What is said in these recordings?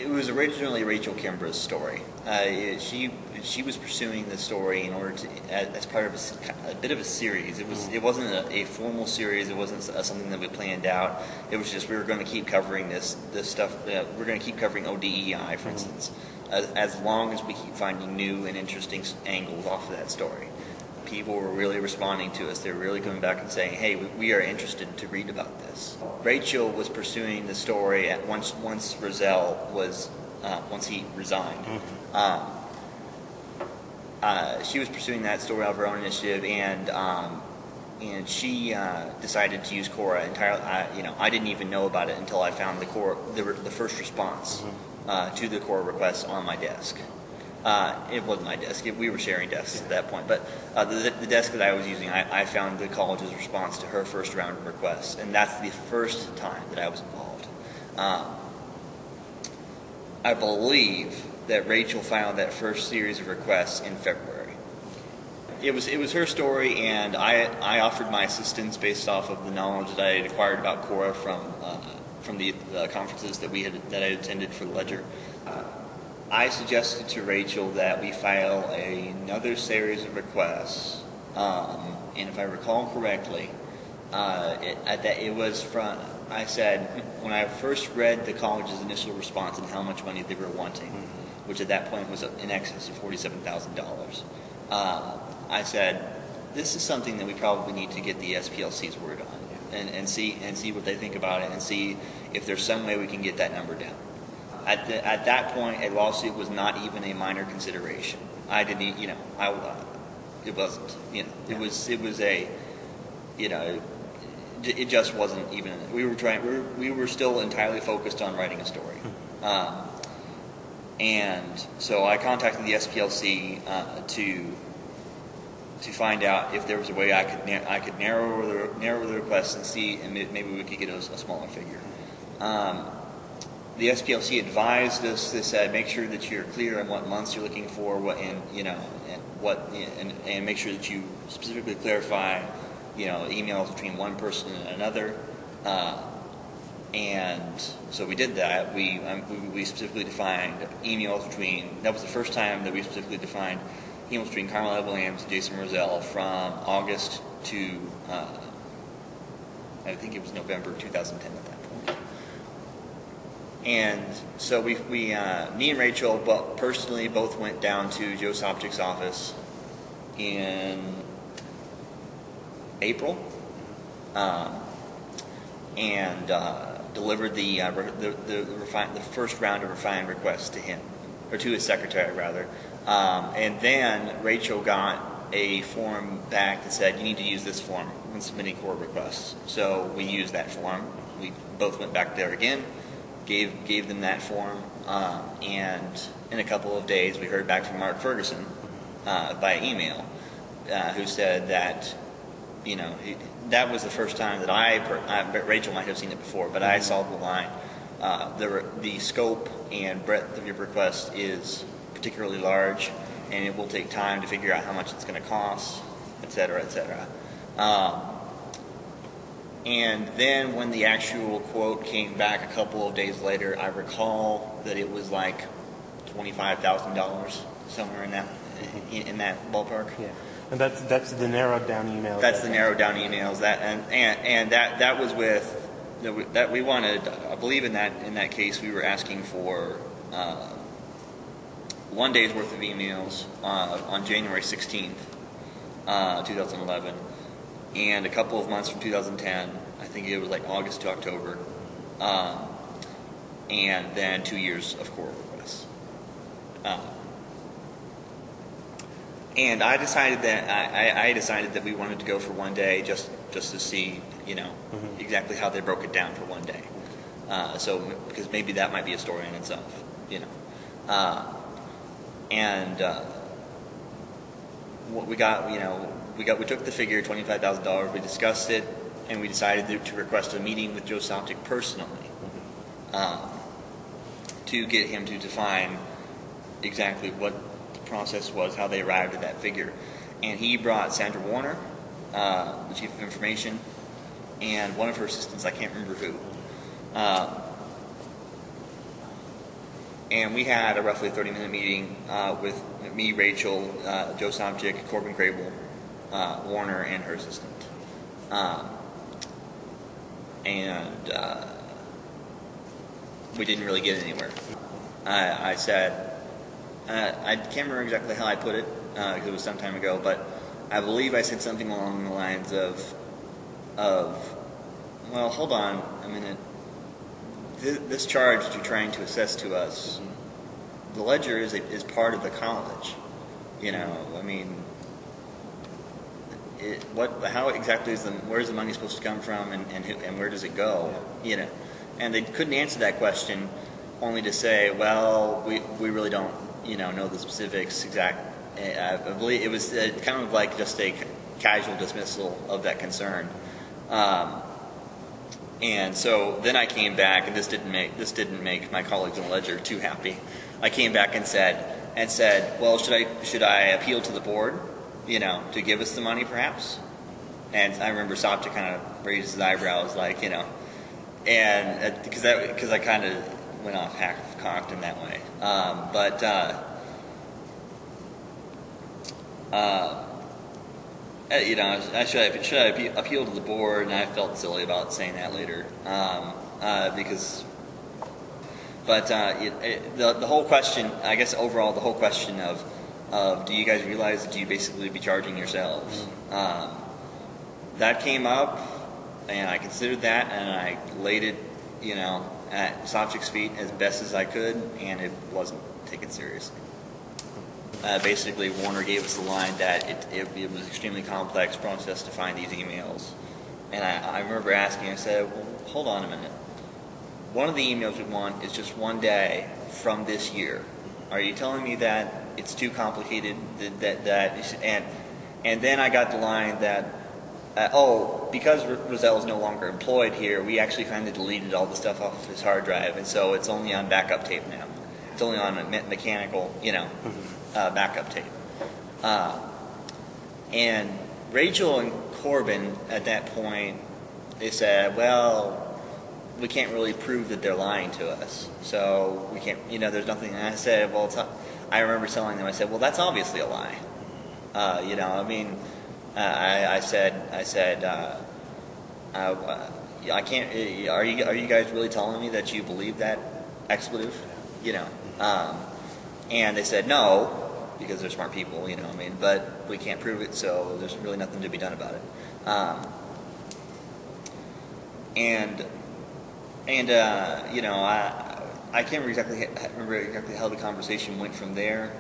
it was originally Rachel Kimbra's story. She was pursuing the story in order to, as part of a bit of a series. It wasn't a formal series. It wasn't something that we planned out. It was just we were going to keep covering this stuff. We're going to keep covering ODEI, for instance, as long as we keep finding new and interesting angles off of that story. People were really responding to us. They were really coming back and saying, hey, we are interested to read about this. Rachel was pursuing the story once Roselle was, once he resigned. She was pursuing that story of her own initiative, and she decided to use Cora entirely. I didn't even know about it until I found the first response to the Cora request on my desk. It wasn't my desk. We were sharing desks at that point. But the desk that I was using, I found the college's response to her first round of requests. And that's the first time that I was involved. I believe that Rachel filed that first series of requests in February. It was her story, and I offered my assistance based off of the knowledge that I had acquired about Cora from the conferences that I had attended for the Ledger. I suggested to Rachel that we file another series of requests, and if I recall correctly, I said, when I first read the college's initial response and how much money they were wanting, which at that point was in excess of $47,000, I said, this is something that we probably need to get the SPLC's word on, and see what they think about it, and see if there's some way we can get that number down. At that point, a lawsuit was not even a minor consideration. I didn't, it wasn't, it was a, it just wasn't even. We were still entirely focused on writing a story, and so I contacted the SPLC to find out if there was a way I could narrow the request and see, and maybe we could get a smaller figure. The SPLC advised us. They said, make sure that you're clear on what months you're looking for, and make sure that you specifically clarify, emails between one person and another. And so we did that. We specifically defined emails between. That was the first time that we specifically defined emails between Carmel Williams and Jason Roselle from August to I think it was November 2010 at that point. And so me and Rachel, personally, both went down to Joe Sopcich's office in April, and delivered the first round of refined requests to him, or to his secretary rather. And then Rachel got a form back that said, you need to use this form when submitting Cora requests. So we used that form. We both went back there again. Gave them that form, and in a couple of days we heard back from Mark Ferguson by email, who said that, that was the first time that Rachel might have seen it before, but I saw the line. The scope and breadth of your request is particularly large, and it will take time to figure out how much it's going to cost, et cetera, et cetera. And then when the actual quote came back a couple of days later, I recall that it was like $25,000, somewhere in that ballpark. Yeah, and that's the narrowed down emails. That's the narrowed down emails. That was with that we wanted. I believe in that case we were asking for 1 day's worth of emails on January 16th, 2011. And a couple of months from 2010, I think it was like August to October, and then 2 years of Cora requests. And I decided that we wanted to go for 1 day just to see, exactly how they broke it down for 1 day. So because maybe that might be a story in itself, what we got, we took the figure, $25,000, we discussed it, and we decided to request a meeting with Joe Sopcich personally, to get him to define exactly what the process was, how they arrived at that figure. And he brought Sandra Warner, the Chief of Information, and one of her assistants, I can't remember who. And we had a roughly 30-minute meeting with me, Rachel, Joe Somchik, Corbin Crable, Warner, and her assistant. And we didn't really get anywhere. I said, I can't remember exactly how I put it, because it was some time ago, but I believe I said something along the lines of well, hold on a minute. This charge that you're trying to assess to us, the ledger is part of the college. You know, I mean, how exactly where's the money supposed to come from, and where does it go? You know, and they couldn't answer that question, only to say, well, we really don't, know the specifics exact. I believe it was kind of like just a casual dismissal of that concern. And so then I came back, and this didn't make my colleagues in the ledger too happy. I came back and said, well, should I appeal to the board, to give us the money perhaps? And I remember Sapta kind of raised his eyebrows, like, and because I kind of went off half-cocked in that way. Should I appeal to the board? And I felt silly about saying that later, the whole question, I guess overall, the whole question of do you guys realize that you basically be charging yourselves? That came up, and I considered that, and I laid it, at Sopchik's feet as best as I could, and it wasn't taken seriously. Basically, Warner gave us the line that it was an extremely complex process to find these emails. And I remember asking, I said, well, hold on a minute. One of the emails we want is just one day from this year. Are you telling me that it's too complicated? And then I got the line that, because Rozelle's no longer employed here, we actually kind of deleted all the stuff off of his hard drive, and so it's only on backup tape now. It's only on a mechanical, backup tape. And Rachel and Corbin, at that point, they said, well, we can't really prove that they're lying to us. So we can't, there's nothing. And I said, well, I remember telling them, I said, well, that's obviously a lie. I said, I can't, are you guys really telling me that you believe that expletive? And they said, no, because they're smart people, but we can't prove it, so there's really nothing to be done about it. I can't remember exactly how the conversation went from there,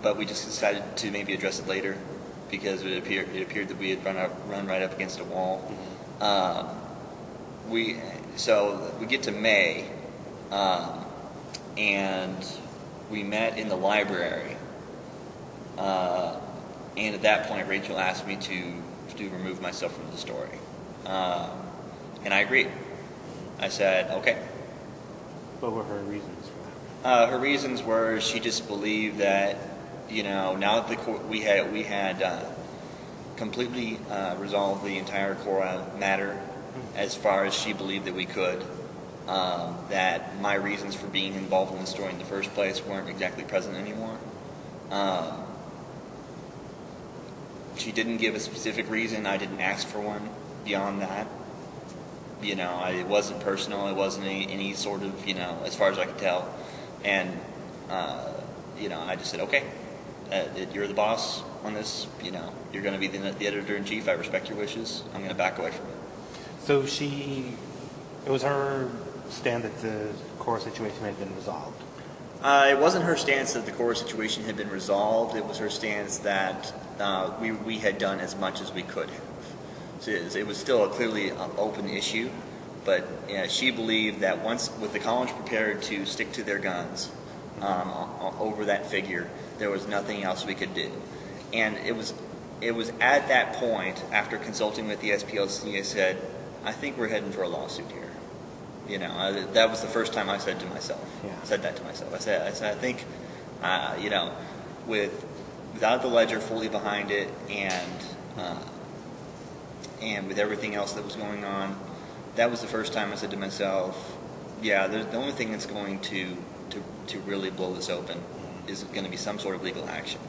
but we just decided to maybe address it later because it appeared that we had run right up against a wall. We get to May, and we met in the library, and at that point Rachel asked me to remove myself from the story, and I agreed. I said, okay. What were her reasons for that? Her reasons were she just believed that, now that we had completely resolved the entire Cora matter as far as she believed that we could, that my reasons for being involved in the story in the first place weren't exactly present anymore. She didn't give a specific reason. I didn't ask for one beyond that. It wasn't personal. It wasn't any sort of, as far as I could tell. And, I just said, okay, you're the boss on this. You're going to be the editor-in-chief. I respect your wishes. I'm going to back away from it. So it was her stand that the Cora situation had been resolved? It wasn't her stance that the Cora situation had been resolved. It was her stance that we had done as much as we could have. So it was still a clearly open issue, but she believed that once, with the college prepared to stick to their guns over that figure, there was nothing else we could do. And it was at that point, after consulting with the SPLC, I said, I think we're heading for a lawsuit here. That was the first time I said to myself. Yeah. I said that to myself. I said, I think, without the ledger fully behind it, and with everything else that was going on, that was the first time I said to myself, Yeah, the only thing that's going to really blow this open is going to be some sort of legal action.